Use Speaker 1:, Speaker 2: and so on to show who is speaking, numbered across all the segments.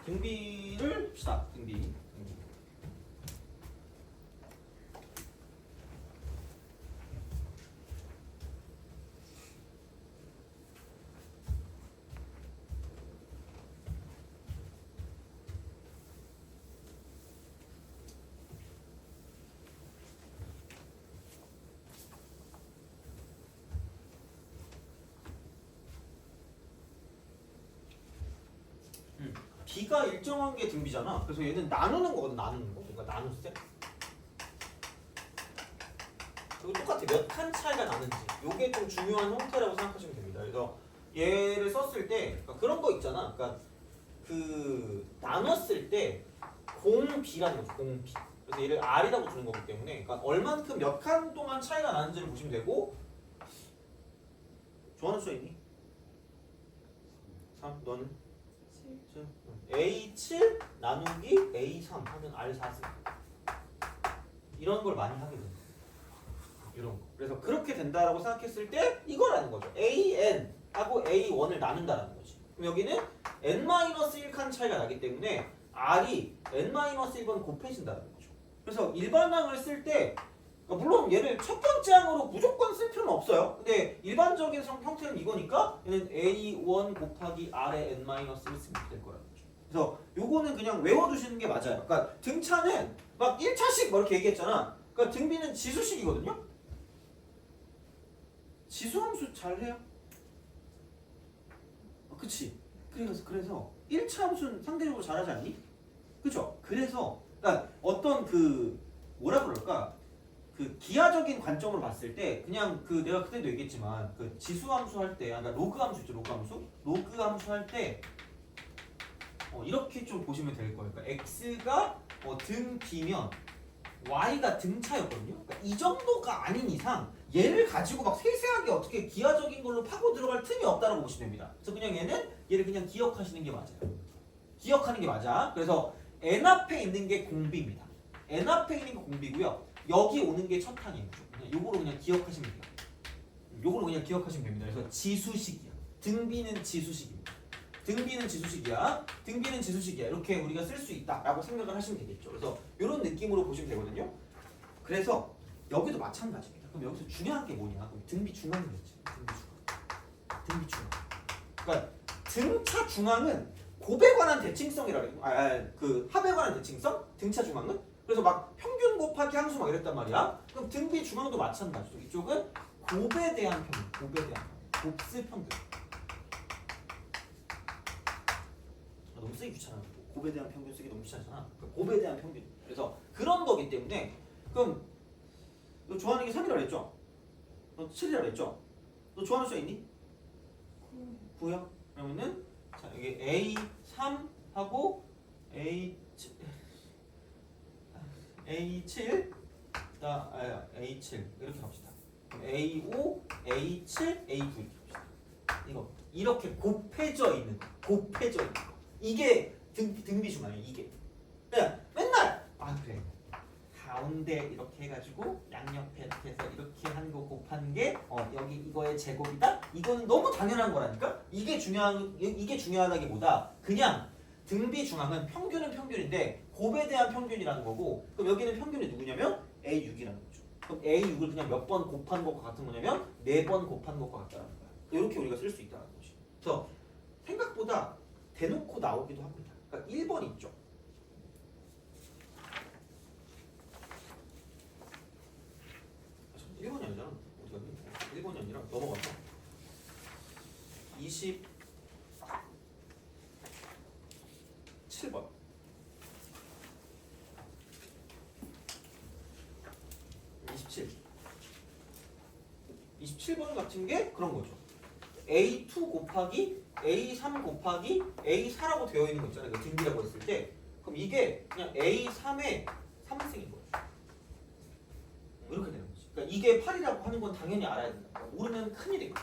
Speaker 1: 등비를 봅시다. 등비. B가 일정한 게 등비잖아. 그래서 얘는 나누는 거거든. 나누는 거. 그러니까 나눗셈. 이거 똑같아. 몇 칸 차이가 나는지. 요게 좀 중요한 형태라고 생각하시면 됩니다. 그래서 얘를 썼을 때 그러니까 그런 거 있잖아. 그러니까 그 나눴을 때 공비라는 거죠. 공비. 그래서 얘를 R이라고 주는 거기 때문에 그러니까 얼만큼 몇 칸 동안 차이가 나는지를 보시면 되고. 좋아하는 수 있니? 3. 너는? A7 나누기 A3 하면 R4승 이런 걸 많이 하게 됩니다. 이런 거. 그래서 그렇게 된다라고 생각했을 때 이거라는 거죠. AN하고 A1을 나눈다라는 거지. 그럼 여기는 N-1칸 차이가 나기 때문에 R이 N-1번 곱해진다는 거죠. 그래서 일반항을 쓸 때 물론 얘를 첫 번째 항으로 무조건 쓸 필요는 없어요. 근데 일반적인 형태는 이거니까 얘는 A1 곱하기 R의 N-1을 쓰면 될 거라는 거죠. 그래서 요거는 그냥 외워두시는 게 맞아요. 그러니까 등차는 막 1차식 뭐 이렇게 얘기했잖아. 그러니까 등비는 지수식이거든요. 지수함수 잘해요. 그치? 그래서 1차 함수는 상대적으로 잘하지 않니? 그죠? 그래서 그러니까 어떤 그 뭐라 그럴까? 그 기하적인 관점으로 봤을 때 그냥 그 내가 그때도 얘기했지만 그 지수함수 할 때 그러니까 로그 함수 있죠. 로그 함수 할 때 이렇게 좀 보시면 될 거예요. 그러니까 x가 등 b면 y가 등차였거든요. 그러니까 이 정도가 아닌 이상 얘를 가지고 막 세세하게 어떻게 기하적인 걸로 파고 들어갈 틈이 없다라고 보시면 됩니다. 그래서 그냥 얘를 그냥 기억하시는 게 맞아요. 기억하는 게 맞아. 그래서 n 앞에 있는 게 공비입니다. n 앞에 있는 게 공비고요. 여기 오는 게 첫 항이에요. 요거로 그냥 기억하시면 돼요. 요거로 그냥 기억하시면 됩니다. 그래서 지수식이야. 등비는 지수식입니다. 등비는 지수식이야. 등비는 지수식이야. 이렇게 우리가 쓸 수 있다라고 생각을 하시면 되겠죠. 그래서 이런 느낌으로 보시면 되거든요. 그래서 여기도 마찬가지입니다. 그럼 여기서 중요한 게 뭐냐? 그럼 등비 중앙이겠지. 등비 중앙. 그러니까 등차 중앙은 곱에 관한 대칭성이라고 해요. 그 합에 관한 대칭성? 등차 중앙은? 그래서 막 평균 곱하기 항수 막 이랬단 말이야. 그럼 등비 중앙도 마찬가지죠. 이쪽은 곱에 대한 평균, 곱슬 평균. 너무 쓰기 귀찮아. 곱에 대한 평균 쓰기 너무 귀찮잖아. 그러니까 곱에 대한 평균. 그래서 그런 거기 때문에 그럼 너 좋아하는 게 3이라 그랬죠? 너 7이라 그랬죠? 너 좋아하는 수 있니? 9요? 그러면은 자 여기 A3하고 A7 A7 이렇게 합시다. A5, A7, A9 이렇게 합시다. 이거 이렇게 곱해져 있는 거. 이게 등비 중앙이에요. 이게 그냥 맨날 그래 가운데 이렇게 해가지고 양옆에 이렇게 해서 이렇게 한 거 곱한 게 여기 이거의 제곱이다. 이거는 너무 당연한 거라니까. 이게 중요하다기보다 그냥 등비 중앙은 평균은 평균인데 곱에 대한 평균이라는 거고 그럼 여기는 평균이 누구냐면 A6이라는 거죠. 그럼 A6을 그냥 몇 번 곱한 것과 같은 거냐면 4번 곱한 것과 같다는 거야. 이렇게 우리가 쓸 수 있다는 거지. 그래서 생각보다 대놓고 나오기도 합니다. 그러니까 1번 있죠. 잠깐 1번이 아니잖아. 어디 갔니? 1번이 아니라 넘어가서 27번. 27번 같은 게 그런 거죠. A2 곱하기 A3 곱하기 A4라고 되어 있는 거 있잖아요. 그 등비라고 했을 때 그럼 이게 그냥 A3의 3승인 거예요. 이렇게 되는 거지. 그러니까 이게 8이라고 하는 건 당연히 알아야 된다. 모르면 큰일이야.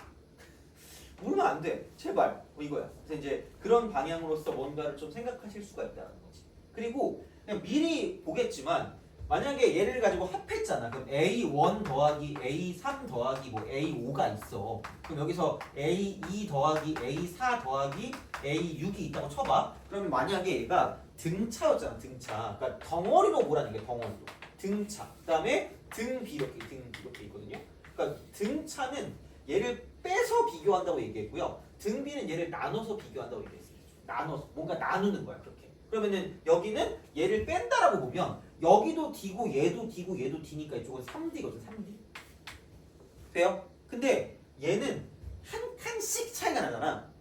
Speaker 1: 모르면 안 돼. 제발. 이거야. 그래서 이제 그런 방향으로서 뭔가를 좀 생각하실 수가 있다는 거지. 그리고 그냥 미리 보겠지만 만약에 얘를 가지고 합했잖아. 그럼 A1 더하기 A3 더하기 뭐 A5가 있어. 그럼 여기서 A2 더하기 A4 더하기 A6이 있다고 쳐봐. 그러면 만약에 얘가 등차였잖아. 등차. 그러니까 덩어리로 보라는 게 덩어리로. 등차. 그다음에 등비 이렇게 있거든요. 그러니까 등차는 얘를 빼서 비교한다고 얘기했고요. 등비는 얘를 나눠서 비교한다고 얘기했어요. 나눠서 뭔가 나누는 거야 그렇게. 그러면은 여기는 얘를 뺀다라고 보면 여기도 D고 얘도 D고 얘도 D니까 이쪽은 3D거든. 3D. 돼요? 근데 얘는 한 칸씩 차이가 나잖아.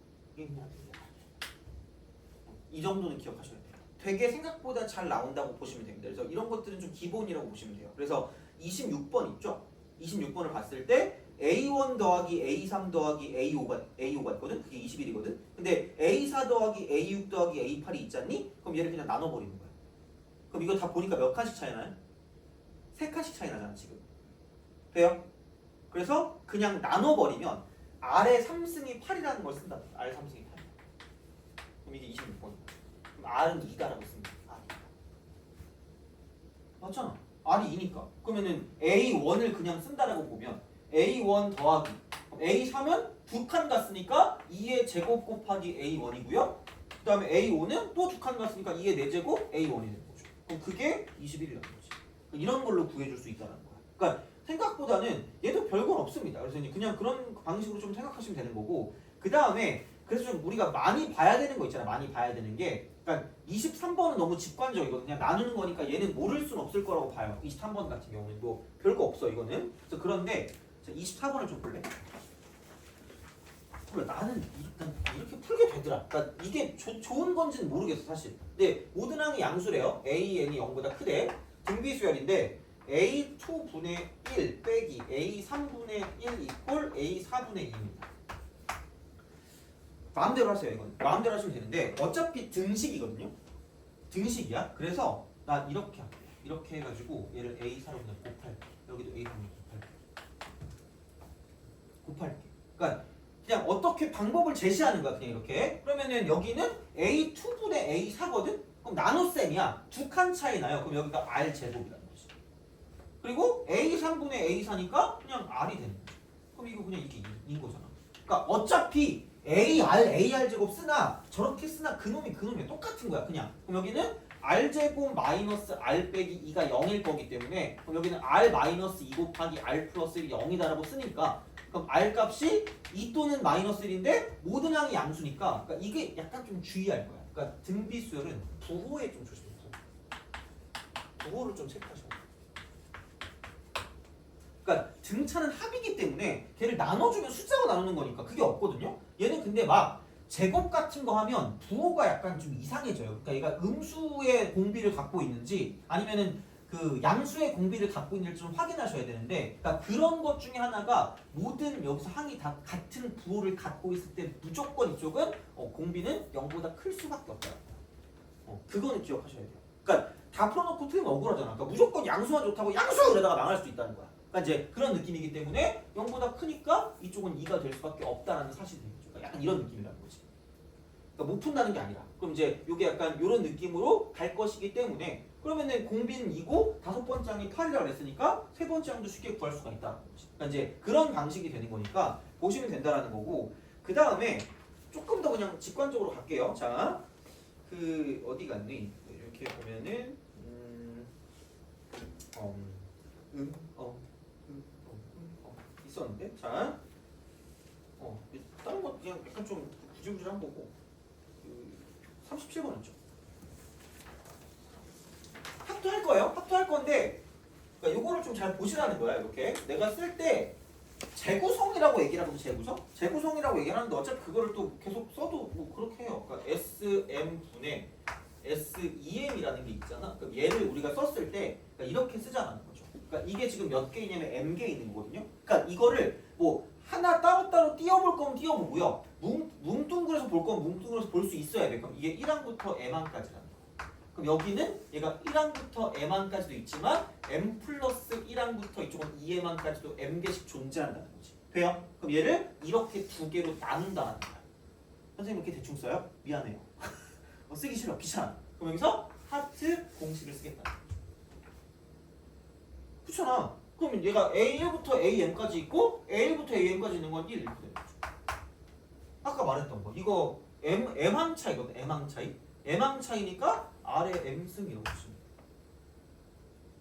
Speaker 1: 이 정도는 기억하셔야 돼요. 되게 생각보다 잘 나온다고 보시면 됩니다. 그래서 이런 것들은 좀 기본이라고 보시면 돼요. 그래서 26번 있죠? 26번을 봤을 때 A1 더하기 A3 더하기 A5가 있거든? 그게 21이거든? 근데 A4 더하기 A6 더하기 A8이 있잖니? 그럼 얘를 그냥 나눠버리는 거야. 그럼 이거 다 보니까 몇 칸씩 차이 나요? 3칸씩 차이 나잖아 지금. 돼요? 그래서 그냥 나눠버리면 R의 3승이 8이라는 걸 쓴다. R의 3승이 8. 그럼 이게 26번. 그럼 R은 2다라고 씁니다. R이. 맞잖아. R이 2니까. 그러면은 A1을 그냥 쓴다라고 보면 A1 더하기 A3은 2칸 갔으니까 2의 제곱 곱하기 A1이고요. 그 다음에 A5는 또 2칸 갔으니까 2의 4제곱 A1이 되는 거죠. 그럼 그게 21이라는 거지. 이런 걸로 구해줄 수 있다는 거야. 그러니까 생각보다는 얘도 별건 없습니다. 그래서 이제 그냥 그런 방식으로 좀 생각하시면 되는 거고, 그 다음에 그래서 좀 우리가 많이 봐야 되는 거 있잖아. 많이 봐야 되는 게, 그러니까 23번은 너무 직관적이거든요. 그냥 나누는 거니까 얘는 모를 수는 없을 거라고 봐요. 23번 같은 경우는 뭐 별거 없어 이거는. 그래서 그런데 24번을 좀 볼래? 그래, 나는 일단 이렇게 풀게 되더라. 그러니까 이게 좋은 건지는 모르겠어 사실. 근데 모든 항이 양수래요. a, n이 0보다 크대. 등비수열인데 a2분의 1 빼기 a3분의 1 이꼴 a4분의 2입니다. 마음대로 하세요. 이건 마음대로 하시면 되는데 어차피 등식이거든요. 등식이야. 그래서 나 이렇게 할게. 이렇게 해가지고 얘를 a4로 그냥 곱할게. 여기도 a3로 곱할게. 그러니까 그냥 어떻게 방법을 제시하는 거야. 그냥 이렇게. 그러면은 여기는 A2분의 A4거든? 그럼 나눗셈이야. 2칸 차이 나요. 그럼 여기가 R 제곱이라는 거지. 그리고 A3분의 A4니까 그냥 R이 되는 거지. 그럼 이거 그냥 이게 2인 거잖아. 그러니까 어차피 AR 제곱 쓰나 저렇게 쓰나 그놈이 똑같은 거야. 그냥. 그럼 여기는 R 제곱 마이너스 R 빼기 2가 0일 거기 때문에 그럼 여기는 R 마이너스 2 곱하기 R 플러스 1이 0이다라고 쓰니까 그럼 R 값이 2 또는 마이너스 1인데 모든 항이 양수니까 그러니까 이게 약간 좀 주의할 거야. 그러니까 등비수열은 부호에 좀 조심해. 부호를 좀 체크하셔야 돼. 그러니까 등차는 합이기 때문에 걔를 나눠주면 숫자로 나누는 거니까 그게 없거든요. 얘는 근데 막 제곱 같은 거 하면 부호가 약간 좀 이상해져요. 그러니까 얘가 음수의 공비를 갖고 있는지 아니면은 그 양수의 공비를 갖고 있는지 좀 확인하셔야 되는데, 그러니까 그런 것 중에 하나가 모든 여기서 항이 다 같은 부호를 갖고 있을 때 무조건 이쪽은 공비는 0보다 클 수밖에 없다. 그거는 기억하셔야 돼요. 그러니까 다 풀어놓고 틀리면 억울하잖아. 그러니까 무조건 양수만 좋다고 양수 이러다가 망할 수도 있다는 거야. 그러니까 이제 그런 느낌이기 때문에 0보다 크니까 이쪽은 2가 될 수밖에 없다라는 사실이 되는 거죠. 그러니까 약간 이런 느낌이라는 거지. 그러니까 못 푼다는 게 아니라. 그럼 이제 이게 약간 이런 느낌으로 갈 것이기 때문에 그러면은 공비는 2고 다섯 번째 항이 8이라고 그랬으니까 세 번째 항도 쉽게 구할 수가 있다는 거지. 그러니까 이제 그런 방식이 되는 거니까 보시면 된다라는 거고, 그 다음에 조금 더 그냥 직관적으로 갈게요. 자, 그 어디 갔니? 이렇게 보면은 있었는데, 자, 다른 거 그냥 약간 좀 구질구질한 거고, 37번 있죠. 합도할 거예요. 합도할 건데, 그러니까 요거를 좀 잘 보시라는 거야. 이렇게 내가 쓸 때 재구성이라고 얘기를 하거든. 재구성이라고 얘기를 하는데 어차피 그거를 또 계속 써도 뭐 그렇게 해요. 그러니까 SM분의 SEM이라는 게 있잖아. 그러니까 얘를 우리가 썼을 때 그러니까 이렇게 쓰자는 거죠. 그러니까 이게 지금 몇 개 있냐면 M개 있는 거거든요. 그러니까 이거를 뭐 하나 따로따로 띄워볼 거면 띄워보고요. 뭉뚱그려서 볼 거면 뭉뚱그려서 볼 수 있어야 돼. 그럼 이게 1항부터 M항까지라는 거. 그럼 여기는 얘가 1항부터 M항까지도 있지만 M 플러스 1항부터 이쪽은 2M항까지도 M개씩 존재한다는 거지. 돼요? 그럼 얘를 이렇게 두 개로 나눈다는 거야. 선생님 이렇게 대충 써요? 미안해요. 쓰기 싫어. 귀찮아. 그럼 여기서 하트 공식을 쓰겠다. 그렇잖아. 그러면 얘가 A1부터 AM까지 있고 A1부터 AM까지 있는 건 1 이렇게 되는 거죠. 아까 말했던 거 이거 M항 차이거든. M항 차이. M항 차이니까 R의 M승이라고 보시면 돼요.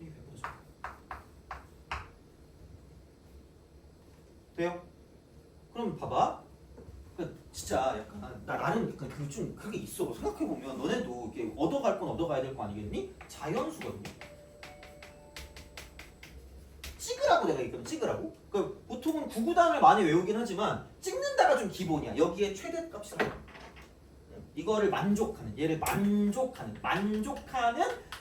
Speaker 1: 이게 100%죠. 돼요? 그럼 봐봐. 진짜 약간 나는 약간 좀 그게 있어. 생각해 보면 너네도 이렇게 얻어갈 건 얻어가야 될 거 아니겠니? 자연수거든요. 찍으라고 내가 얘기했거든. 찍으라고. 그 보통은 구구단을 많이 외우긴 하지만 찍는다가 좀 기본이야. 여기에 최대값이라고. 이거를 만족하는, 얘를 만족하는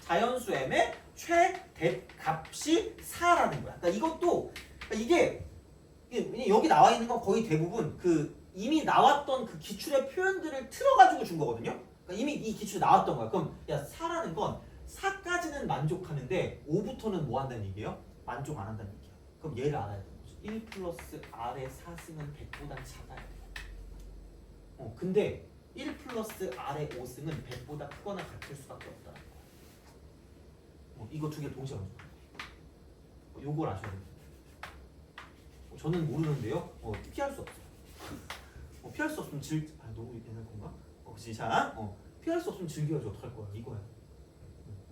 Speaker 1: 자연수 m의 최대값이 4라는 거야. 그러니까 이것도 이게 여기 나와 있는 건 거의 대부분 그 이미 나왔던 그 기출의 표현들을 틀어가지고 준 거거든요. 그러니까 이미 이 기출이 나왔던 거야. 그럼 야 4라는 건 4까지는 만족하는데 5부터는 뭐 한다는 얘기예요? 만족 안 한다는 얘기야. 그럼 얘를 알아야 되는 거지. 1 플러스 R의 4승은 100보다 작아야 돼. 근데 1 플러스 R의 5승은 100보다 크거나 같을 수밖에 없다는 거야. 이거 두 개 동시에 만족. 요걸 아셔야 돼요. 저는 모르는데요. 피할 수 없어요. 피할 수 없으면 너무 옛날 건가? 그치. 자, 피할 수 없으면 즐겨야지. 어떡할 거야? 이거야.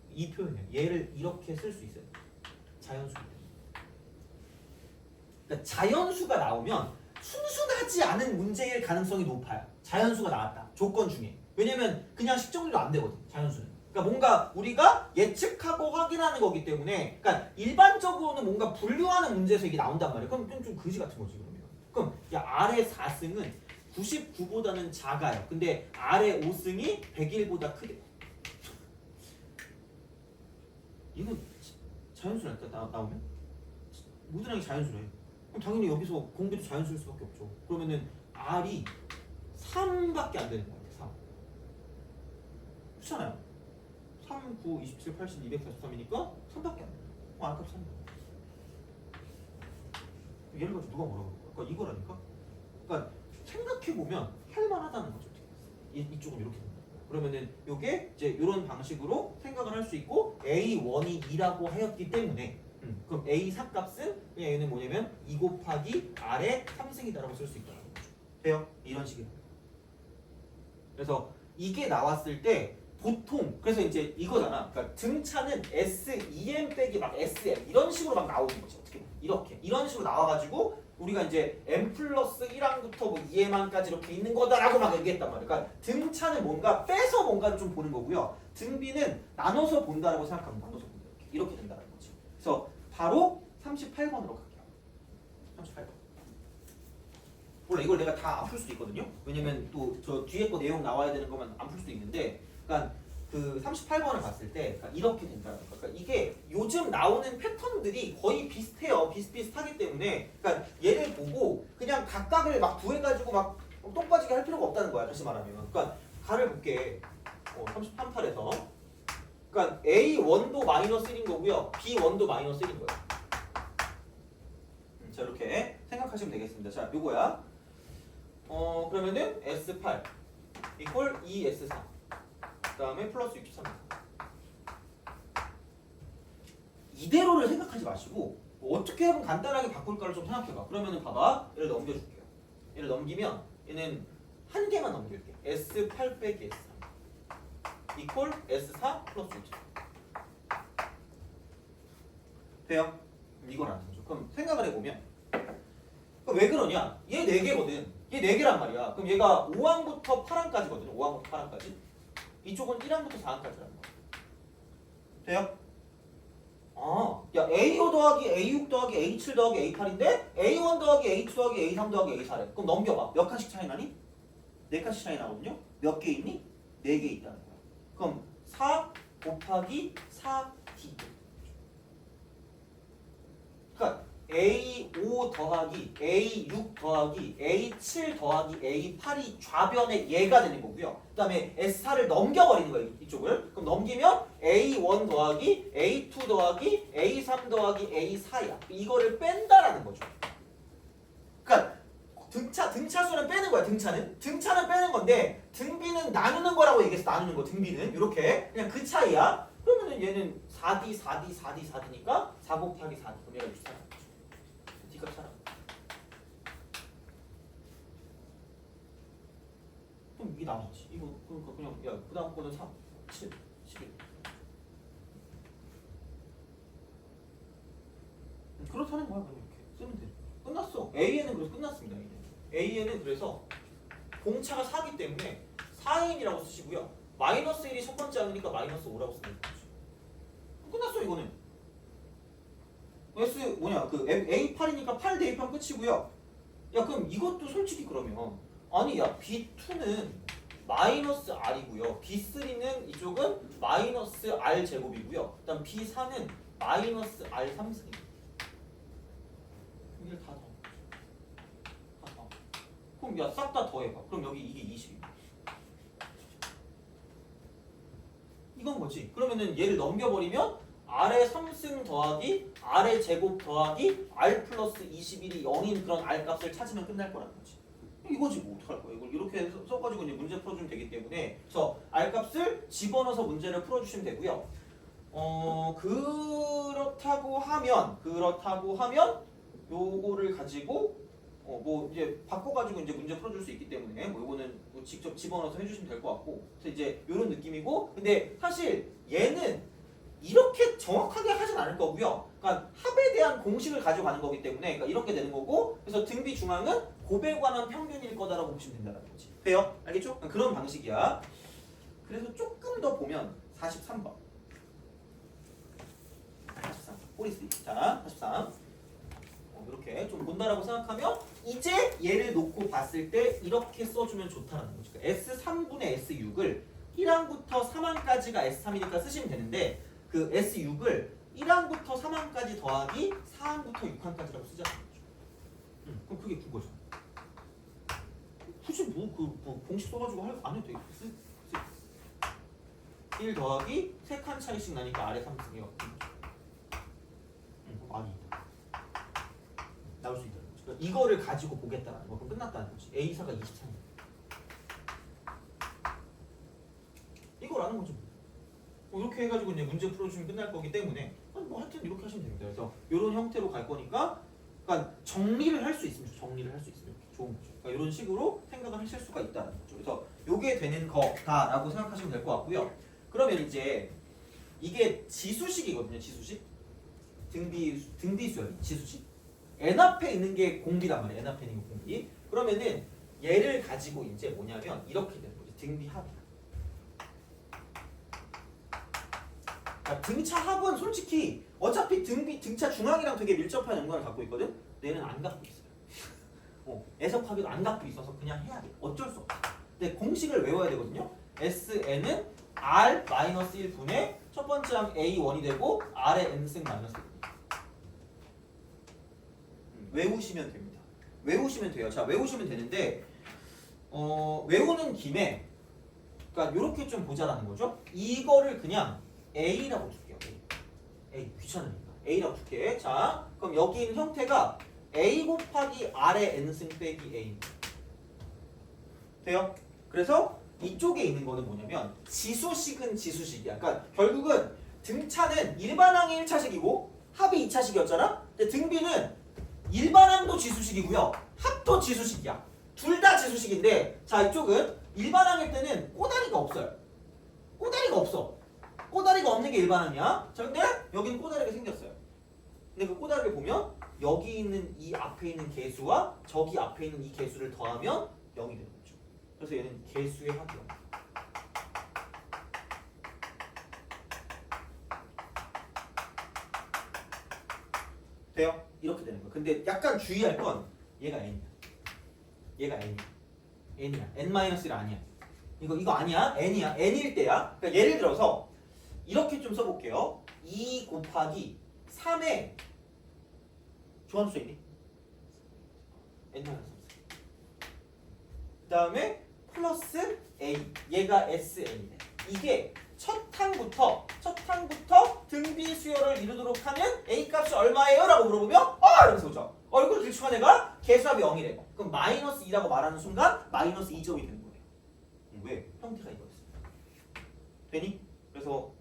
Speaker 1: 이 표현이야. 얘를 이렇게 쓸 수 있어요. 자연수기 때문에. 그러니까 자연수가 나오면 순순하지 않은 문제일 가능성이 높아요. 자연수가 나왔다. 조건 중에. 왜냐면 그냥 식정리로 안 되거든. 자연수는. 그러니까 뭔가 우리가 예측하고 확인하는 거기 때문에, 그러니까 일반적으로는 뭔가 분류하는 문제에서 이게 나온단 말이에요. 그럼 좀 그지 같은 거지 그러면. 그럼 야 R의 4승은 99보다는 작아요. 근데 R의 5승이 101보다 크대. 이거 자연수라니까 나오면? 모든 항이 자연수래. 그럼 당연히 여기서 공비도 자연수일 수밖에 없죠. 그러면은 R이 3밖에 안 되는 거 같아. 3. 그렇잖아요. 3, 9, 27, 80, 243이니까 3밖에 안 돼. R값 3. 얘를 가지고 누가 뭐라고 그럴 거야? 그러니까 이거라니까? 그러니까 생각해보면 할만하다는 거죠. 이쪽은 이렇게 된다. 그러면은 요게 이제 이런 방식으로 생각을 할 수 있고 A1이 2라고 하였기 때문에 그럼 A4 값은 그냥 얘는 뭐냐면 2 곱하기 R의 3승이다라고 쓸 수 있다는 거죠. 돼요? 이런 식이에요. 그래서 이게 나왔을 때 보통 그래서 이제 이거잖아. 그러니까 등차는 SEM 빼기 막 SM 이런 식으로 막 나오는 거지. 어떻게 이렇게 이런 식으로 나와가지고 우리가 이제 M 플러스 1항부터 뭐 2M항까지 이렇게 있는 거다라고 막 얘기했단 말이야. 그러니까 등차는 뭔가 빼서 뭔가를 좀 보는 거고요. 등비는 나눠서 본다라고 생각하면 나눠서 본다. 이렇게 된다는 거지. 그래서 바로 38번으로 갈게요. 38번. 몰라 이걸 내가 다 안 풀 수도 있거든요. 왜냐면 또 저 뒤에 거 내용 나와야 되는 거면 안 풀 수도 있는데, 그러니까 그 38번을 봤을 때 그러니까 이렇게 된다는 거야. 그러니까 이게 요즘 나오는 패턴들이 거의 비슷해요. 비슷비슷하기 때문에 그러니까 얘를 보고 그냥 각각을 막 구해가지고 막 똥 빠지게 할 필요가 없다는 거야. 다시 말하면. 그러니까 가를 볼게. 38에서 그러니까 A1도 마이너스 1인 거고요. B1도 마이너스 1인 거예요. 자 이렇게 생각하시면 되겠습니다. 자 요거야. 그러면은 S8 이퀄 2S4 그 다음에 플러스 63 이대로를 생각하지 마시고 어떻게 하면 간단하게 바꿀까를 좀 생각해봐. 그러면은 봐봐. 얘를 넘겨줄게요. 얘를 넘기면 얘는 한 개만 넘길게. S8 빼기 S3 이퀄 S4 플러스 63 돼요? 이걸 안 되죠. 그럼 생각을 해보면 왜 그러냐? 얘 4개거든. 얘 4개란 말이야. 그럼 얘가 5항부터 8항까지거든. 5항부터 8항까지. 이쪽은 1항부터 4항까지라는 거야. 돼요? 야 A5 더하기 A6 더하기 A7 더하기 A8인데 A1 더하기 A2 더하기 A3 더하기 A4래. 그럼 넘겨봐. 몇 칸씩 차이 나니? 4칸씩 차이 나거든요. 몇 개 있니? 4개 있다는 거야. 그럼 4 곱하기 4D. 그러니까 A5 더하기 A6 더하기 A7 더하기 A8이 좌변의 얘가 되는 거고요. 그 다음에 S4를 넘겨버리는 거예요. 이쪽을. 그럼 넘기면 A1 더하기 A2 더하기 A3 더하기 A4야. 이거를 뺀다라는 거죠. 그러니까 등차수는 빼는 거야. 등차는 빼는 건데 등비는 나누는 거라고 얘기했어. 나누는 거. 등비는 이렇게 그냥 그 차이야. 그러면 그러면은 얘는 4D, 4D, 4D, 4D니까 4 곱하기 4D. 그럼 얘가 64 나오죠. D값 찾아. 그럼 이게 나오지. 이거 그러니까 그냥 야 그다음 거는 3, 7, 11. 그렇다는 거야. 그냥 이렇게 쓰면 돼. 끝났어. A에는 그래서 끝났습니다. A에는 그래서 공차가 4기 때문에 4인이라고 쓰시고요. 마이너스 1이 첫 번째 항이니까 마이너스 5라고 쓰면 되죠. 끝났어 이거는. S 뭐냐 그 A8이니까 8 대입하면 끝이고요. 야 그럼 이것도 솔직히 그러면 아니 야 B2는 마이너스 R이고요. B3는 이쪽은 마이너스 R 제곱이고요. 그다음 B4는 마이너스 R 3승입니다. 이걸 다 더해. 다 더해. 그럼 야 싹 다 더해봐. 그럼 여기 이게 20입니다. 이건 뭐지? 그러면은 얘를 넘겨버리면 R의 3승 더하기 R의 제곱 더하기 R 플러스 21이 0인 그런 R 값을 찾으면 끝날 거라는 거지. 이거지 뭐 어떡할 거야. 이걸 이렇게 써가지고 이제 문제 풀어주면 되기 때문에 그래서 R 값을 집어넣어서 문제를 풀어주시면 되고요. 그렇다고 하면 요거를 가지고 뭐 이제 바꿔가지고 이제 문제 풀어줄 수 있기 때문에 뭐 요거는 뭐 직접 집어넣어서 해주시면 될 것 같고 그래서 이제 요런 느낌이고 근데 사실 얘는 이렇게 정확하게 하진 않을 거고요. 그러니까 합에 대한 공식을 가져가는 거기 때문에 그러니까 이렇게 되는 거고 그래서 등비 중앙은 곱에 관한 평균일 거다라고 보시면 된다는 거지. 돼요? 알겠죠? 그런 방식이야. 그래서 조금 더 보면 43번. 43. 꼬리스. 자, 43. 이렇게 좀 본다라고 생각하면 이제 얘를 놓고 봤을 때 이렇게 써주면 좋다는 거죠. 그러니까 S3분의 S6을 1항부터 3항까지가 S3이니까 쓰시면 되는데 그 S6을 1항부터 3항까지 더하기 4항부터 6항까지라고 쓰자는 거죠. 그럼 그게 국어죠. 굳이 뭐 공식 써가지고 안 해도 되겠어. 1 더하기 3칸 차이씩 나니까 아래 3승이 없는 거죠. 아니 나올 수 있다는 거죠. 그러니까 이거를 가지고 보겠다는 거. 그럼 끝났다는 거지. A사가 23이야. 이거라는 거죠. 이렇게 해가지고 이제 문제 풀어주면 끝날 거기 때문에 뭐 하여튼 이렇게 하시면 됩니다. 그래서 이런 형태로 갈 거니까 그러니까 정리를 할 수 있으면 좋은 거죠. 그러니까 이런 식으로 생각을 하실 수가 있다는 거죠. 그래서 이게 되는 거다라고 생각하시면 될 것 같고요. 그러면 이제 이게 지수식이거든요. 지수식 등비 수열이 지수식. n 앞에 있는 게 공비란 말이에요. n 앞에 있는 게 공비. 그러면은 얘를 가지고 이제 뭐냐면 이렇게 되는 거죠. 등비 합이야. 등차 합은 솔직히 어차피 등차 중앙이랑 되게 밀접한 연관을 갖고 있거든. 얘는 안 갖고 있어요. 애석하게도 안 갖고 있어서 그냥 해야 돼. 어쩔 수 없어. 근데 공식을 외워야 되거든요. Sn은 R-1분의 첫 번째 항 A1이 되고 R의 N승 마이너스 1입니다. 외우시면 됩니다. 외우시면 돼요. 자, 외우시면 되는데 외우는 김에 그러니까 이렇게 좀 보자라는 거죠. 이거를 그냥 A라고 줄게요. A 귀찮으니까 A라고 줄게. 자, 그럼 여기 있는 형태가 A 곱하기 R의 N승 빼기 A 돼요? 그래서 이쪽에 있는 거는 뭐냐면 지수식은 지수식이야. 그러니까 결국은 등차는 일반항이 1차식이고 합이 2차식이었잖아. 근데 등비는 일반항도 지수식이고요. 합도 지수식이야. 둘 다 지수식인데 자 이쪽은 일반항일 때는 꼬다리가 없어요. 꼬다리가 없어. 꼬다리가 없는 게 일반항이야. 자 근데 여기는 꼬다리가 생겼어요. 근데 그 꼬다리를 보면 여기 있는 이 앞에 있는 개수와 저기 앞에 있는 이 개수를 더하면 0이 되는 거죠. 그래서 얘는 개수의 합이야. 돼요? 이렇게 되는 거야. 근데 약간 주의할 건 얘가 n이야. 얘가 n이야. n이야. n-1 아니야. 이거 아니야. n이야. n일 때야. 그러니까 예를 들어서 이렇게 좀 써볼게요. 2 곱하기 3에 조함수 있니? n-3 그 다음에 플러스 a 얘가 sn이네. 이게 첫 항부터 등비 수열을 이루도록 하면 a 값이 얼마예요? 라고 물어보면 이러면서 오죠. 얼굴 길쭉한 애가 개수합이 0이래. 그럼 마이너스 2라고 말하는 순간 마이너스 2점이 되는 거예요. 왜? 형태가 이거였어. 되니? 그래서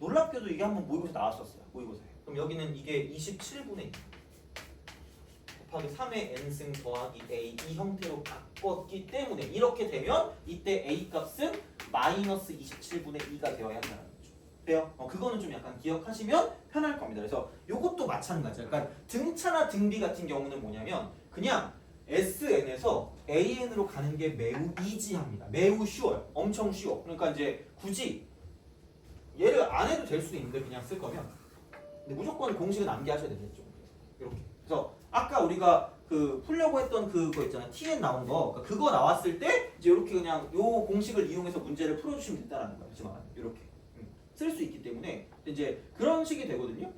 Speaker 1: 놀랍게도 이게 한번 모의고사 나왔었어요. 모의고사에. 그럼 여기는 이게 27분의 2 곱하기 3의 n승 더하기 a 이 형태로 바꿨기 때문에 이렇게 되면 이때 a 값은 마이너스 27분의 2가 되어야 한다는 거죠. 돼요? 그거는 좀 약간 기억하시면 편할 겁니다. 그래서 이것도 마찬가지야. 그러니까 등차나 등비 같은 경우는 뭐냐면 그냥 SN에서 AN으로 가는 게 매우 이지합니다. 매우 쉬워요. 엄청 쉬워. 그러니까 이제 굳이 얘를 안 해도 될 수도 있는데 그냥 쓸 거면 근데 무조건 공식은 암기하셔야 되겠죠. 이렇게. 그래서 아까 우리가 그 풀려고 했던 그거 있잖아. TN 나온 거. 그러니까 그거 나왔을 때 이제 이렇게 그냥 요 공식을 이용해서 문제를 풀어주시면 된다는 거예요. 그렇지만 이렇게 쓸 수 있기 때문에 이제 그런 식이 되거든요.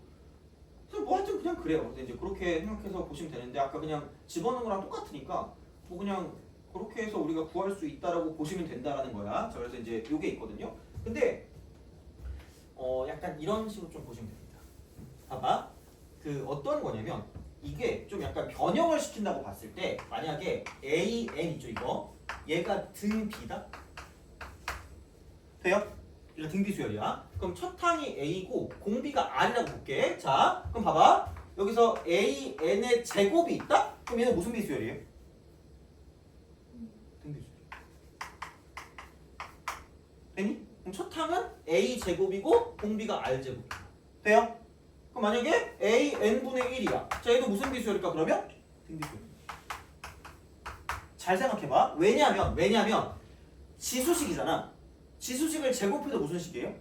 Speaker 1: 그래서 뭐 하여튼 그냥 그래요. 근데 이제 그렇게 생각해서 보시면 되는데 아까 그냥 집어넣은 거랑 똑같으니까 뭐 그냥 그렇게 해서 우리가 구할 수 있다라고 보시면 된다라는 거야. 자, 그래서 이제 요게 있거든요. 근데 약간 이런 식으로 좀 보시면 됩니다. 봐봐. 그 어떤 거냐면 이게 좀 약간 변형을 시킨다고 봤을 때 만약에 A, N 있죠 이거 얘가 등 B다? 돼요? 이거 등비 수열이야. 그럼 첫 항이 A고 공비가 R이라고 볼게. 자, 그럼 봐봐. 여기서 A, N의 제곱이 있다? 그럼 얘는 무슨 비수열이에요? 등비 수열. 되니? 그럼 첫 항은 A 제곱이고 공비가 R 제곱이야. 돼요? 그럼 만약에 A, N분의 1이야. 자, 얘도 무슨 비수열일까 그러면? 등비 수열. 잘 생각해봐. 왜냐면 지수식이잖아. 지수식을 제곱해도 무슨 식이에요?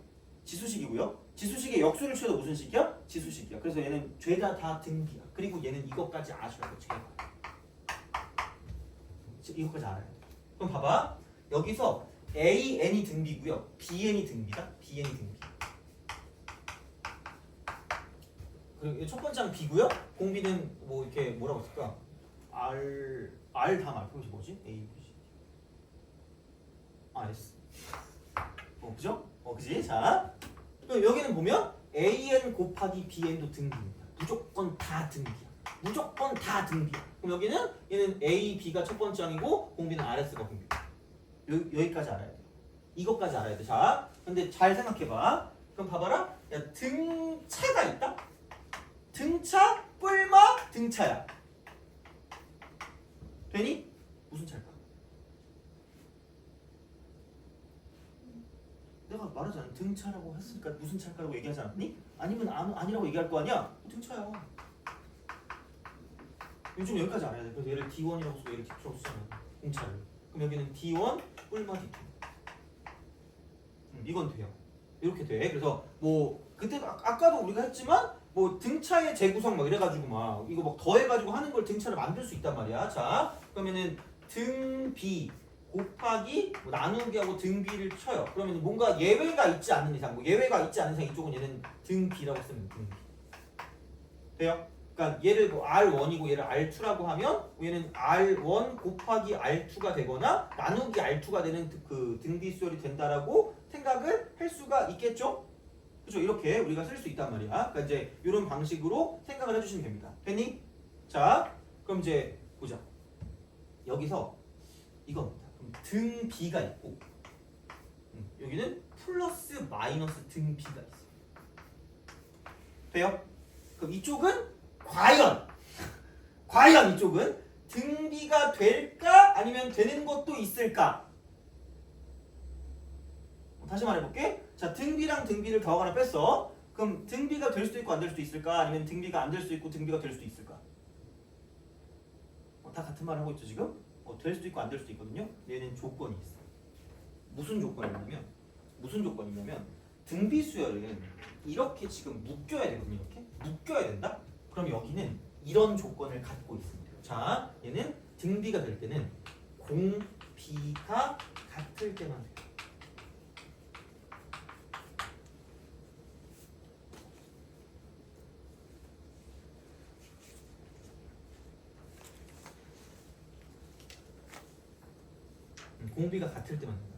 Speaker 1: 지수식이고요. 지수식의 역수를 취해도 무슨 식이야? 지수식이야. 그래서 얘는 죄다 다 등비야. 그리고 얘는 이것까지 아시라고 제발. 이것까지 알아야 돼. 그럼 봐봐. 여기서 A, N이 등비고요. B, N이 등비다. B, N이 등비. 그리고 첫 번째 항 B고요. 공비는 뭐 이렇게 뭐라고 했을까? R 다음 알파벳이 뭐지? A, B, C, D. S. 그죠? 그지? 자, 그럼 여기는 보면 AN 곱하기 BN도 등비입니다. 무조건 다 등비야. 무조건 다 등비야. 그럼 여기는 얘는 A, B가 첫 번째 항이고 공비는 RS가 공비야. 여기까지 알아야 돼. 이것까지 알아야 돼. 자, 근데 잘 생각해봐. 그럼 봐봐라. 야, 등차가 있다? 등차, 뿔마, 등차야. 되니? 무슨 차일까? 내가 말하지 않아. 등차라고 했으니까 무슨 차일까라고 얘기하지 않았니? 아니면 아니라고 얘기할 거 아니야? 등차야. 요즘 여기까지 알아야 돼. 그래서 얘를 D1이라고 쓰고 얘를 D2라고 쓰잖아. 공차를. 그럼 여기는 D1 뿔마 D2. 이건 돼요. 이렇게 돼. 그래서 뭐 그때 아까도 우리가 했지만 뭐 등차의 재구성 막 이래가지고 막 이거 막 더해가지고 하는 걸 등차를 만들 수 있단 말이야. 자, 그러면은 등비 곱하기 뭐 나누기하고 등비를 쳐요. 그러면 뭔가 예외가 있지 않는 이상, 뭐 예외가 있지 않는 이상 이쪽은 얘는 등비라고 쓰면 등비. 돼요? 그러니까 얘를 뭐 R1이고 얘를 R2라고 하면 얘는 R1 곱하기 R2가 되거나 나누기 R2가 되는 그 등비 수열이 된다라고 생각을 할 수가 있겠죠? 그죠? 이렇게 우리가 쓸 수 있단 말이야. 그러니까 이제 이런 방식으로 생각을 해주시면 됩니다. 됐니? 자, 그럼 이제 보자. 여기서 이겁니다. 등 B가 있고 여기는 플러스 마이너스 등 B가 있어요. 돼요? 그럼 이쪽은 과연 이쪽은 등 B가 될까 아니면 되는 것도 있을까? 다시 말해볼게. 자, 등 B랑 등 B를 더하거나 뺐어. 그럼 등 B가 될 수도 있고 안 될 수도 있을까? 아니면 등 B가 안 될 수도 있고 등 B가 될 수도 있을까? 다 같은 말 하고 있죠 지금? 될 수도 있고 안 될 수도 있거든요. 얘는 조건이 있어. 무슨 조건이냐면 등비 수열은 이렇게 지금 묶여야 되거든요. 이렇게 묶여야 된다. 그럼 여기는 이런 조건을 갖고 있습니다. 자, 얘는 등비가 될 때는 공비가 같을 때만 돼요. 공비가 같을 때만 된다.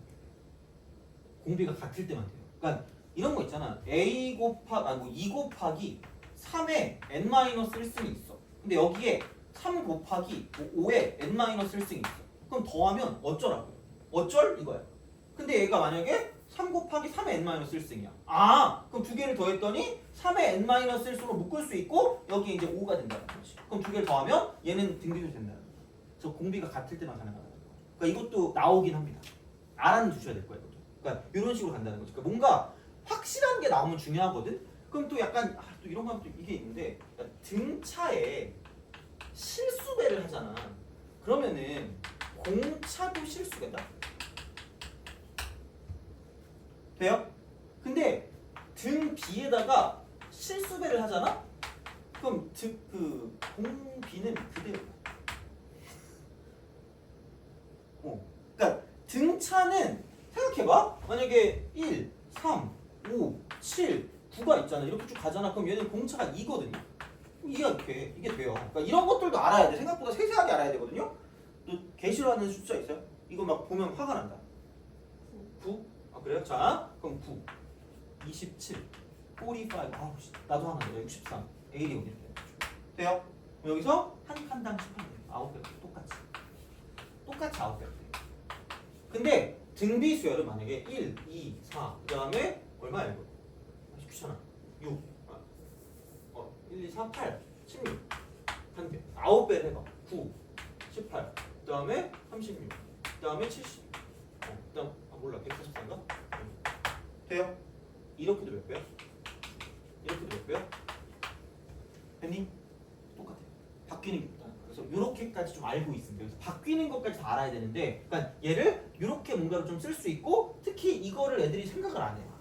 Speaker 1: 공비가 같을 때만 돼요. 그러니까 이런 거 있잖아. A 곱하기 2 곱하기 3에 n-1승이 있어. 근데 여기에 3 곱하기 5에 n-1승이 있어. 그럼 더하면 어쩌라고요? 어쩔? 이거야. 근데 얘가 만약에 3 곱하기 3의 n-1승이야. 아, 그럼 두 개를 더했더니 3의 n-1수로 묶을 수 있고 여기 이제 5가 된다는 거지. 그럼 두 개를 더하면 얘는 등비도 된다는 거야. 그래서 공비가 같을 때만 가능하다는 거야. 그러니까 이것도 나오긴 합니다. 알아는 두셔야 될 거야, 이것도. 그러니까 이런 식으로 간다는 거지. 그러니까 뭔가 확실한 게 나오면 중요하거든. 그럼 또 약간 또 이런 거 하면 또 이게 있는데 등차에 실수배를 하잖아. 그러면은 공차도 실수배다. 돼요? 근데 등 B에다가 실수배를 하잖아? 그럼 그 공비는 그대로야. 그러니까 등차는 생각해봐. 만약에 1, 3, 5, 7, 9가 있잖아. 이렇게 쭉 가잖아. 그럼 얘는 공차가 2거든요. 이게 돼요. 그러니까 이런 것들도 알아야 돼. 생각보다 세세하게 알아야 되거든요. 또 개 싫어하는 숫자 있어요? 이거 막 보면 화가 난다. 9? 아 그래요? 자 그럼 9 27 45 아우 나도 하나 더 63 A이 어디 이렇게 돼요? 그럼 여기서 한 칸당 18배 9배 똑같이 9배 돼. 근데 등비수열은 만약에 1, 2, 4 그 다음에 얼마야 이거? 귀찮아 6 1, 2, 4, 8 16 한 배 9배를 해봐 9 18 그 다음에 36 그 다음에 70 그 다음 몰라 144인가? 돼요? 이렇게도 몇 배야? 이렇게도 몇 배야? 됐니? 똑같아요. 바뀌는 게 없다. 그래서 이렇게까지 좀 알고 있습니다. 그래서 바뀌는 것까지 다 알아야 되는데, 그러니까 얘를 이렇게 뭔가로 좀 쓸 수 있고, 특히 이거를 애들이 생각을 안 해요.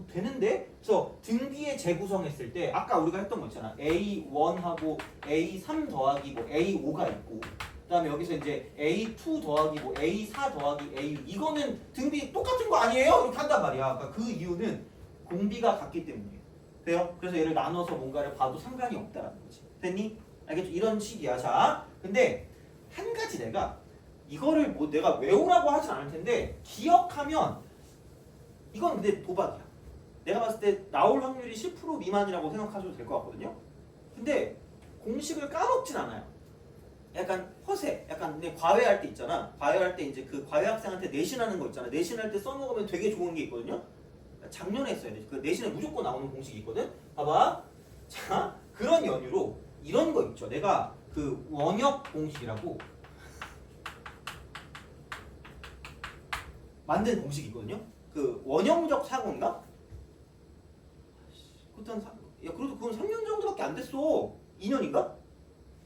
Speaker 1: 되는데, 그래서 등비의 재구성했을 때 아까 우리가 했던 거 있잖아. A1하고 A3 더하기 뭐 A5가 있고. 그다음에 여기서 이제 A2 더하기 뭐 A4 더하기 A6 이거는 등비 똑같은 거 아니에요? 이렇게 한단 말이야. 그러니까 그 이유는 공비가 같기 때문이에요. 돼요? 그래서 얘를 나눠서 뭔가를 봐도 상관이 없다라는 거지. 됐니? 알겠죠? 이런 식이야. 자, 근데 한 가지 내가 이거를 뭐 내가 외우라고 하진 않을 텐데 기억하면 이건 근데 도박이야. 내가 봤을 때 나올 확률이 10% 미만이라고 생각하셔도 될 것 같거든요. 근데 공식을 까먹진 않아요. 약간 허세, 약간 근데 과외할 때 있잖아. 과외할 때 이제 그 과외 학생한테 내신하는 거 있잖아. 내신할 때 써먹으면 되게 좋은 게 있거든요. 작년에 했어야 돼. 그 내신에 무조건 나오는 공식이 있거든. 봐봐. 자, 그런 연유로 이런 거 있죠. 내가 그 원역 공식이라고 만든 공식이 있거든요. 그 원형적 사고인가? 야, 그래도 그건 3년 정도밖에 안 됐어. 2년인가?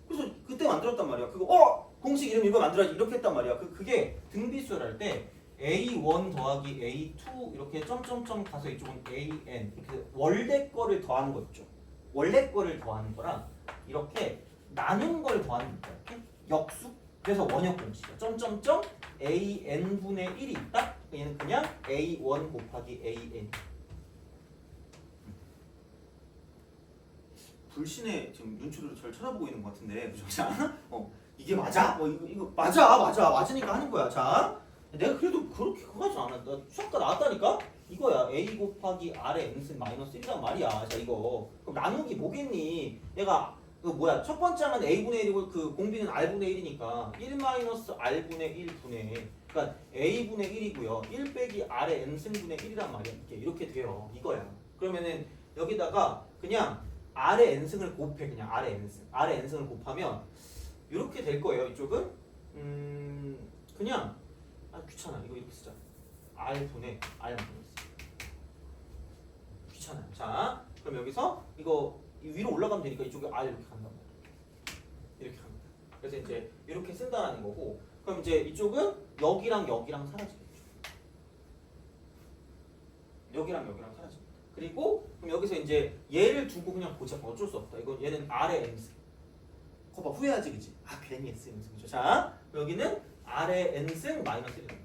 Speaker 1: 그래서 그때 만들었단 말이야. 그거 공식 이름 이거 만들어야지 이렇게 했단 말이야. 그게 등비수열 할 때 A1 더하기 A2 이렇게 점점점 가서 이쪽은 AN 이렇게 원래 거를 더하는 거 있죠. 원래 거를 더하는 거랑 이렇게 나눈 걸 더하는 거 이렇게 역수. 그래서 원역 공식이야. 점점점 AN분의 1이 있다. 얘는 그냥 A1 곱하기 AN. 불신의 지금 눈초리로 저를 쳐다보고 있는 것 같은데, 그죠? 자, 이게 맞아? 이거 맞으니까 하는 거야. 자, 내가 그래도 그렇게 그거 하지 않아. 나 수학과 나왔다니까? 이거야. A 곱하기 R의 n승 마이너스 1이란 말이야. 자, 이거. 그럼 나누기 뭐겠니? 내가 그 뭐야? 첫 번째 하면 A분의 1이고 그 공비는 R분의 1이니까 1 마이너스 R분의 1분의 그러니까 A분의 1이고요. 1 빼기 R의 n승분의 1이란 말이야. 이렇게 돼요. 이거야. 그러면은 여기다가 그냥 R의 n승을 곱해. 그냥 R의 n승. R의 n승을 곱하면 이렇게 될 거예요. 이쪽은 그냥 귀찮아. 이거 이렇게 쓰자. R분의 R 마이너스. 귀찮아요. 자, 그럼 여기서 이거 위로 올라가면 되니까 이쪽에 R 이렇게 간단 말이야. 이렇게 갑니다. 그래서 이제 이렇게 쓴다라는 거고. 그럼 이제 이쪽은 여기랑 여기랑 사라지겠죠. 여기랑 여기랑 사라집니다. 그리고 그럼 여기서 이제 얘를 두고 그냥 보자. 어쩔 수 없다. 이건 얘는 R의 n승. 거봐 후회하지 그지? 괜히 S n승이죠. 자, 여기는 R의 n승 마이너스 1이 되는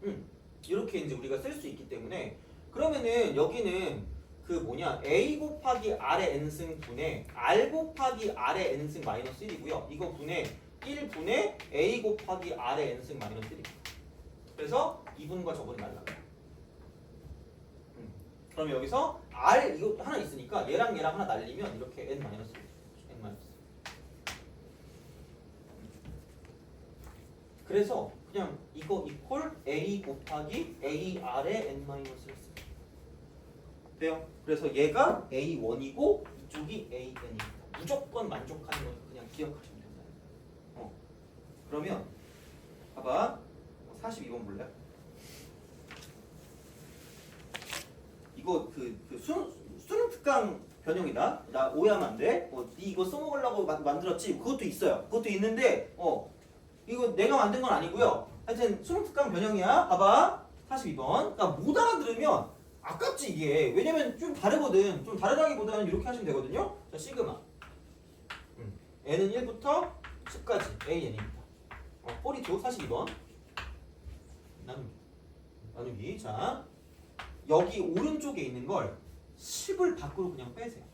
Speaker 1: 거죠. 이렇게 이제 우리가 쓸 수 있기 때문에 그러면은 여기는 그 뭐냐 A 곱하기 R의 n승 분의 R 곱하기 R의 n승 마이너스 1이고요. 이거 분의 1분의 A 곱하기 R의 n승 마이너스 1입니다. 그래서 2분과 저분이 날라가요. 그럼 여기서 R 이거 하나 있으니까 얘랑 얘랑 하나 날리면 이렇게 n 마이너스 1. n 마이너스. 그래서 그냥 이거 이퀄 A 곱하기 AR의 n-1을 써요. 돼요? 그래서 얘가 A1이고 이쪽이 AN입니다. 무조건 만족하는 거 그냥 기억하시면 된다. 그러면 봐봐. 42번 볼래? 이거 그 수능 특강 변형이다. 나 오해하면 안 돼. 니 이거 써먹으려고 만들었지. 그것도 있어요. 그것도 있는데 이거 내가 만든 건 아니고요. 하여튼 수능 특강 변형이야. 봐봐. 42번. 그러니까 못 알아들으면 아깝지 이게. 왜냐면 좀 다르거든. 좀 다르다기보다는 이렇게 하시면 되거든요. 자, 시그마. n은 1부터 10까지 AN입니다. 42, 42번. 나누기. 자, 여기 오른쪽에 있는 걸 10을 밖으로 그냥 빼세요.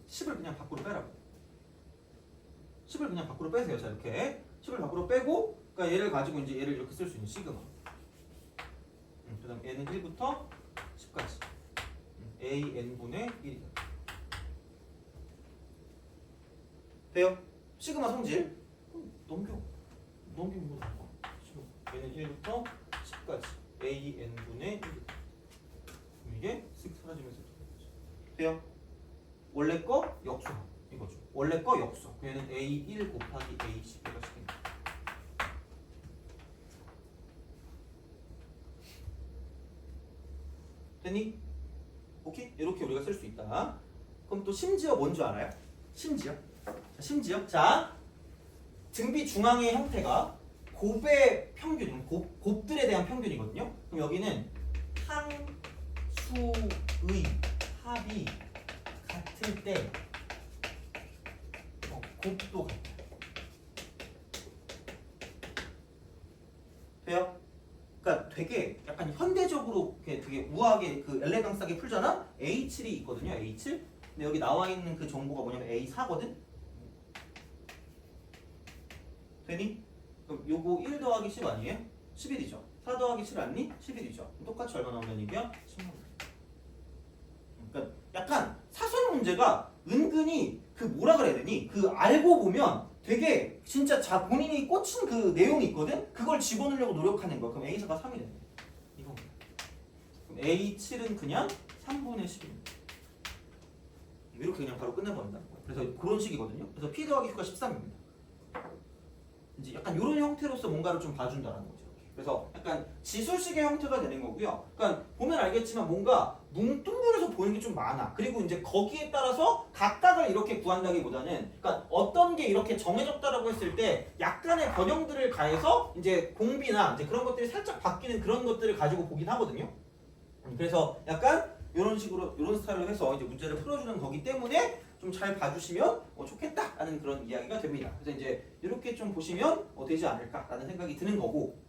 Speaker 1: 10을 그냥 밖으로 빼라고. 10을 그냥 밖으로 빼세요. 자, 이렇게 10을 밖으로 빼고, 그러니까 얘를 가지고 이제 얘를 이렇게 쓸 수 있는 시그마. 그다음 n은 1부터 10까지. AN분의 1이다. 돼요? 시그마 성질 넘기면 뭐 나와? 얘는 1부터 10까지 AN분의 1이다. 이게 쓱 사라지면서 돼요? 원래 거 역수 이거죠. 원래 거 역수. 얘는 A1 곱하기 A10가 시킵니다. 됐니? 오케이? 이렇게 우리가 쓸 수 있다. 그럼 또 심지어 뭔지 알아요? 심지어 자, 등비 중앙의 형태가 곱의 평균, 곱들에 대한 평균이거든요. 그럼 여기는 항수의 합이 같을 때 곱도 같아요. 돼요? 그러니까 되게 약간 현대적으로 되게 우아하게 그 엘레강스하게 풀잖아? A7이 있거든요. A7. 근데 여기 나와 있는 그 정보가 뭐냐면 A4거든? 되니? 그럼 요거 1 더하기 10 아니에요? 11이죠. 4 더하기 7 아니니? 11이죠. 똑같이 얼마 나오는 얘기야? 10만 원. 그러니까 약간 사설 문제가 은근히 그 뭐라 그래야 되니? 그 알고 보면 되게 진짜 본인이 꽂힌 그 내용이 있거든? 그걸 집어넣으려고 노력하는 거야. 그럼 A4가 3이 되네. 이거. 그럼 A7은 그냥 3분의 10입니다. 이렇게 그냥 바로 끝내버린다. 그래서 그런 식이거든요. 그래서 P 더하기 Q가 13입니다. 이제 약간 이런 형태로서 뭔가를 좀 봐준다는 거죠. 그래서 약간 지수식의 형태가 되는 거고요. 그러니까 보면 알겠지만 뭔가 뭉뚱그려서 보이는 게 좀 많아. 그리고 이제 거기에 따라서 각각을 이렇게 구한다기보다는, 그러니까 어떤 게 이렇게 정해졌다라고 했을 때 약간의 변형들을 가해서 이제 공비나 이제 그런 것들이 살짝 바뀌는 그런 것들을 가지고 보긴 하거든요. 그래서 약간 이런 식으로 이런 스타일로 해서 이제 문제를 풀어주는 거기 때문에 좀 잘 봐주시면 좋겠다라는 그런 이야기가 됩니다. 그래서 이제 이렇게 좀 보시면 되지 않을까라는 생각이 드는 거고.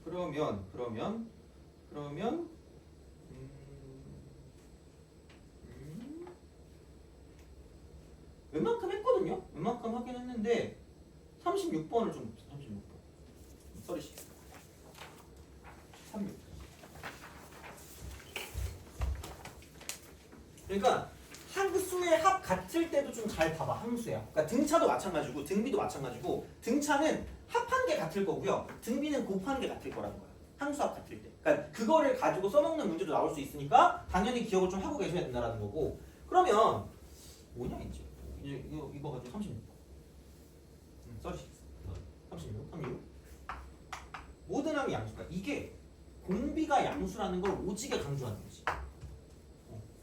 Speaker 1: 그러면 웬만큼 했거든요. 웬만큼 하긴 했는데 36번을 좀 36번 써리시 36. 그러니까 항수의 합 같을 때도 좀 잘 봐봐. 항수야. 그러니까 등차도 마찬가지고 등비도 마찬가지고, 등차는 합한 게 같을 거고요. 등비는 곱한 게 같을 거라는 거야. 항수합 같을 때. 그러니까 그거를 가지고 써먹는 문제도 나올 수 있으니까 당연히 기억을 좀 하고 계셔야 된다는 거고. 그러면 뭐냐 이제 이거 가지고 36. 써주시. 36. 모든 항이 양수가. 이게 공비가 양수라는 걸 오지게 강조하는 거지.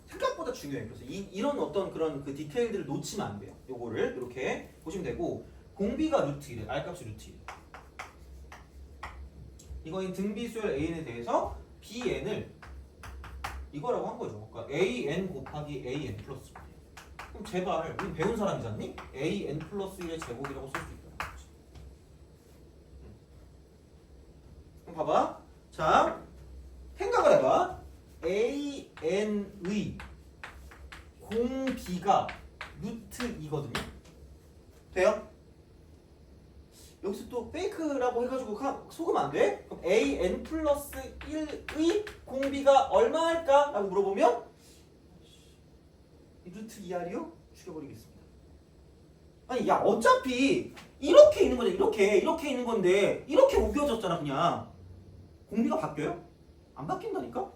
Speaker 1: 생각보다 중요해요. 그래서 이런 어떤 그런 그 디테일들을 놓치면 안 돼요. 요거를 이렇게 보시면 되고, 공비가 루트 1에 R값이 루트 1. 이거는 등비수열 AN에 대해서 BN을 이거라고 한 거죠. 그러니까 AN 곱하기 AN 플러스 1. 그럼 제발 우리 배운 사람이잖니? AN 플러스 1의 제곱이라고 쓸 수 있다는 거지. 그럼 봐봐. 자, 생각을 해봐. AN의 공비가 루트 2거든요. 돼요? 여기서 또 페이크라고 해가지고 속으면 안 돼? 그럼 AN 플러스 1의 공비가 얼마일까? 라고 물어보면 루트 2R이요? 죽여버리겠습니다. 아니 야 어차피 이렇게 있는 거죠. 이렇게 있는 건데 이렇게 우겨졌잖아 그냥. 공비가 바뀌어요? 안 바뀐다니까?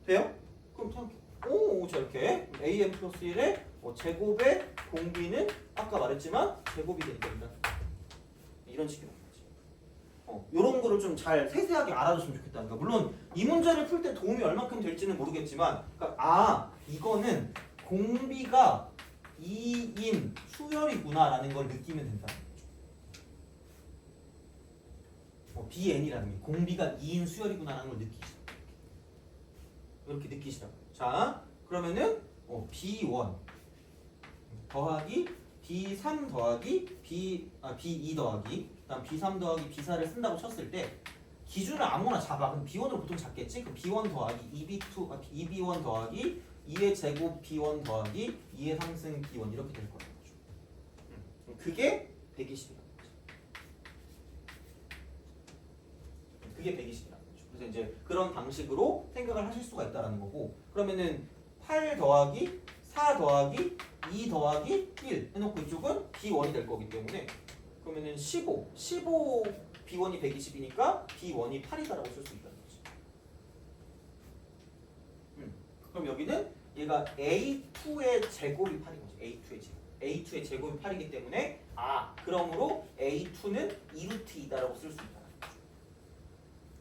Speaker 1: 돼요? 그럼 생각해. 오, 자 이렇게 am 플러스 1의 제곱의 공비는 아까 말했지만 제곱이 되니까 이런 식으로 이런 거를 좀 잘 세세하게 알아줬으면 좋겠다는 거야. 물론 이 문제를 풀 때 도움이 얼마큼 될지는 모르겠지만 그러니까 공비가 2인 수열이구나라는 걸 느끼면 된다는 거죠. BN이라는 게 공비가 2인 수열이구나라는 걸 느끼시죠. 이렇게 느끼시라고. 자, 그러면은 B1 더하기 B3 더하기 B2 더하기 그다음 B3 더하기 B4를 쓴다고 쳤을 때 기준을 아무거나 잡아. 그럼 B1으로 보통 잡겠지? 그럼 B1 더하기 2B1 더하기 2의 제곱 B1 더하기 2의 상승 B1 이렇게 될 거라는 거죠. 그게 120이라는 거죠. 그게 120이라는 거죠. 그래서 이제 그런 방식으로 생각을 하실 수가 있다는 거고 그러면은 8 더하기 4 더하기 2 더하기 1 해놓고 이쪽은 B1이 될 거기 때문에 그러면은 15 B1이 120이니까 B1이 8이다라고 쓸 수 있다는 거지. 그럼 여기는 얘가 A2의 제곱이 8인 거지. A2의 제곱이 8이기 때문에 그러므로 A2는 2루트2다라고 쓸 수 있다는 거죠.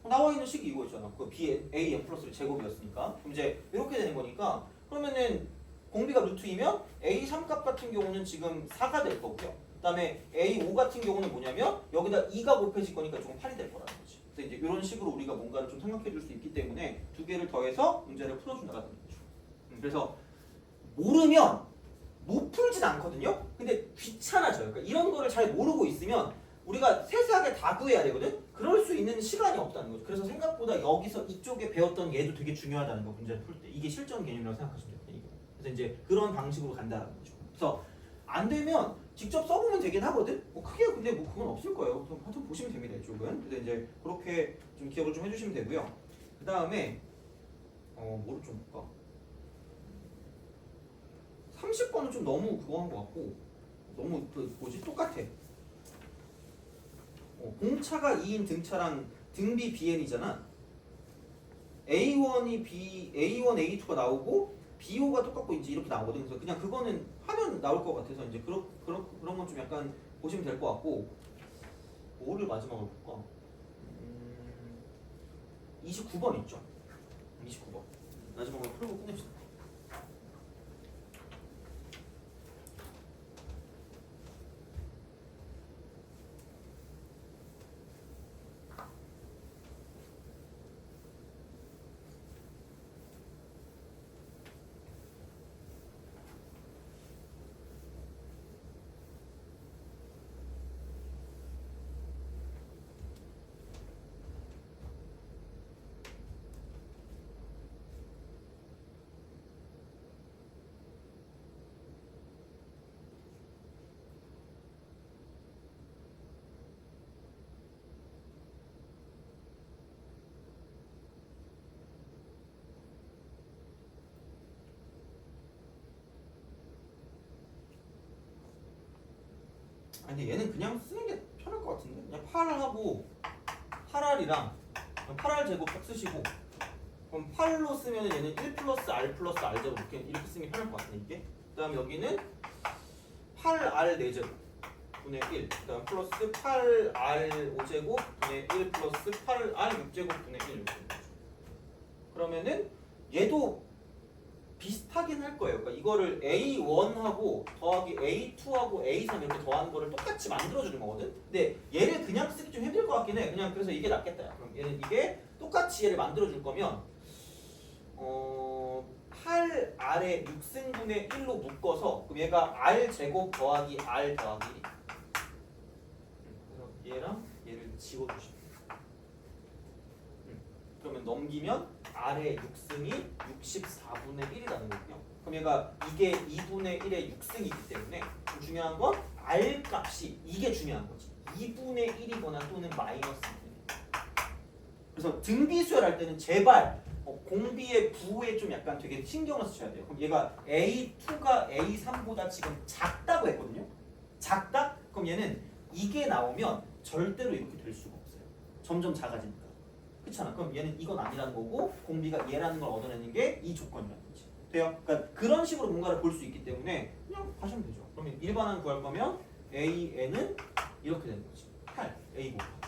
Speaker 1: 나와 있는 식이 이거였잖아. 그 AM 플러스의 제곱이었으니까. 그럼 이제 이렇게 되는 거니까 그러면은 공비가 루트이면 A3 값 같은 경우는 지금 4가 될 거고요. 그 다음에 A5 같은 경우는 뭐냐면 여기다 2가 곱해질 거니까 조금 8이 될 거라는 거지. 그래서 이제 이런 식으로 우리가 뭔가를 좀 생각해 줄 수 있기 때문에 두 개를 더해서 문제를 풀어준다는 거죠. 그래서 모르면 못 풀진 않거든요. 근데 귀찮아져요. 그러니까 이런 거를 잘 모르고 있으면 우리가 세세하게 다 구해야 되거든. 그럴 수 있는 시간이 없다는 거죠. 그래서 생각보다 여기서 이쪽에 배웠던 얘도 되게 중요하다는 거 문제를 풀 때. 이게 실전 개념이라고 생각하시면 돼요. 그래서 이제 그런 방식으로 간다는 거죠. 그래서 안 되면 직접 써보면 되긴 하거든. 크게 근데 그건 없을 거예요. 하여튼 보시면 됩니다. 이쪽은. 그래서 이제 그렇게 좀 기억을 좀 해주시면 되고요. 그 다음에 뭐를 좀 볼까? 30번은 좀 너무 그거 한 것 같고 너무 똑같아. 공차가 2인 등차랑 등비 BN이잖아. A1, A2가 나오고 B5가 똑같고 이제 이렇게 나오거든. 그래서 그냥 그거는 하면 나올 것 같아서 이제 그런 건 좀 약간 보시면 될 것 같고 뭐를 마지막으로 볼까? 29번 있죠. 29번 마지막으로 풀고 끝냅시다. 근데 얘는 그냥 쓰는 게 편할 것 같은데. 그냥 8하고 8R이랑 8R 제곱 딱 쓰시고 그럼 8로 쓰면 얘는 1 플러스 R 플러스 R 제곱 이렇게 쓰는 게 편할 것 같은데 이게. 그 다음 여기는 8R 4제곱 분의 1. 그 다음 플러스 8R 5제곱 분의 1 플러스 8R 6제곱 분의 1 이렇게. 그러면은 얘도 비슷하긴 할 거예요. 그러니까 이거를 A1하고 더하기 A2하고 A3 이렇게 더하는 거를 똑같이 만들어주는 거거든. 근데 얘를 그냥 쓰기 좀 힘들 것 같긴 해. 그냥 그래서 이게 낫겠다. 그럼 얘는 이게 똑같이 얘를 만들어줄 거면 8R의 6승분의 1로 묶어서 그럼 얘가 R 제곱 더하기 R 더하기 1. 그래서 얘랑 얘를 지워주시면 그러면 넘기면 R의 6승이 64분의 1이라는 거고요. 그럼 얘가 이게 2분의 1의 6승이기 때문에 중요한 건 R 값이 이게 중요한 거지. 2분의 1이거나 또는 마이너스 2분의 1. 그래서 등비수열 할 때는 제발 공비의 부호에 좀 약간 되게 신경을 쓰셔야 돼요. 그럼 얘가 A2가 A3보다 지금 작다고 했거든요. 작다? 그럼 얘는 이게 나오면 절대로 이렇게 될 수가 없어요. 점점 작아지니까. 그렇잖아. 그럼 얘는 이건 아니라는 거고 공비가 얘라는 걸 얻어내는 게 이 조건이라는 거지. 돼요? 그러니까 그런 식으로 뭔가를 볼 수 있기 때문에 그냥 가시면 되죠. 그러면 일반항 구할 거면 AN은 이렇게 되는 거지. 8 A 곱하기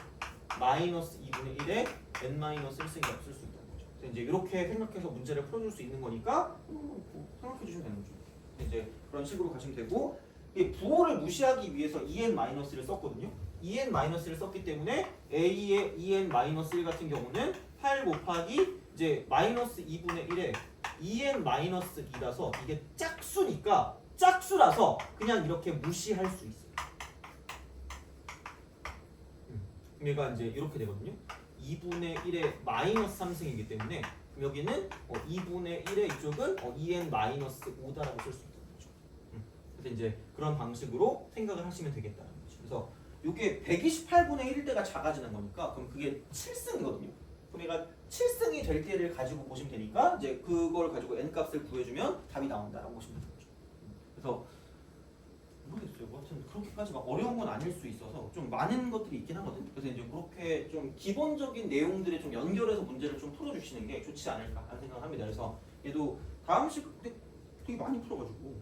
Speaker 1: 마이너스 2분의 1에 n 마이너스 1승 값을 쓸 수 있다는 거죠. 그래서 이제 이렇게 생각해서 문제를 풀어줄 수 있는 거니까 생각해 주시면 되는 거죠. 이제 그런 식으로 가시면 되고 이 부호를 무시하기 위해서 en-를 썼거든요. en-를 썼기 때문에 a의 en-1 같은 경우는 8 곱하기 이제 마이너스 2분의 1에 en-2라서 이게 짝수라서 그냥 이렇게 무시할 수 있어요. 얘가 이제 이렇게 되거든요. 2분의 1의 마이너스 3승이기 때문에 그럼 여기는 2분의 1의 이쪽은 2n-5다라고 쓸 수 있다는 거죠. 그래서 이제 그런 방식으로 생각을 하시면 되겠다는 거죠. 그래서 이게 128분의 1일 때가 작아지는 거니까 그럼 그게 7승이거든요. 그럼 얘가 7승이 될 때를 가지고 보시면 되니까 이제 그걸 가지고 n 값을 구해주면 답이 나온다라고 보시면 되는 거죠. 그래서 모르겠어요. 뭐 하여튼 그렇게까지 막 어려운 건 아닐 수 있어서 좀 많은 것들이 있긴 하거든. 그래서 이제 그렇게 좀 기본적인 내용들을 좀 연결해서 문제를 좀 풀어주시는 게 좋지 않을까 하는 생각을 합니다. 그래서 얘도 다음 시간에 되게 많이 풀어가지고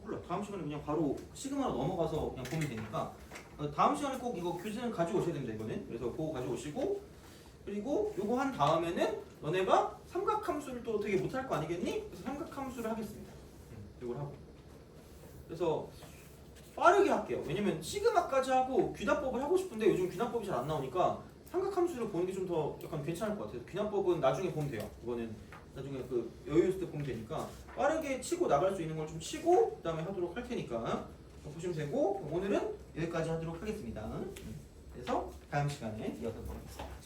Speaker 1: 몰라. 다음 시간에 그냥 바로 시그마로 넘어가서 그냥 보면 되니까 다음 시간에 꼭 이거 교재는 가지고 오셔야 됩니다. 이거는. 그래서 그거 가지고 오시고 그리고 요거 한 다음에는 너네가 삼각함수를 또 되게 못할 거 아니겠니? 그래서 삼각함수를 하겠습니다. 이걸 하고 그래서 빠르게 할게요. 왜냐면 시그마까지 하고 귀납법을 하고 싶은데 요즘 귀납법이 잘 안 나오니까 삼각함수를 보는 게 좀 더 약간 괜찮을 것 같아요. 귀납법은 나중에 보면 돼요. 이거는 나중에 그 여유 있을 때 보면 되니까 빠르게 치고 나갈 수 있는 걸 좀 치고 그 다음에 하도록 할 테니까 보시면 되고 오늘은 여기까지 하도록 하겠습니다. 그래서 다음 시간에 이어서 보겠습니다.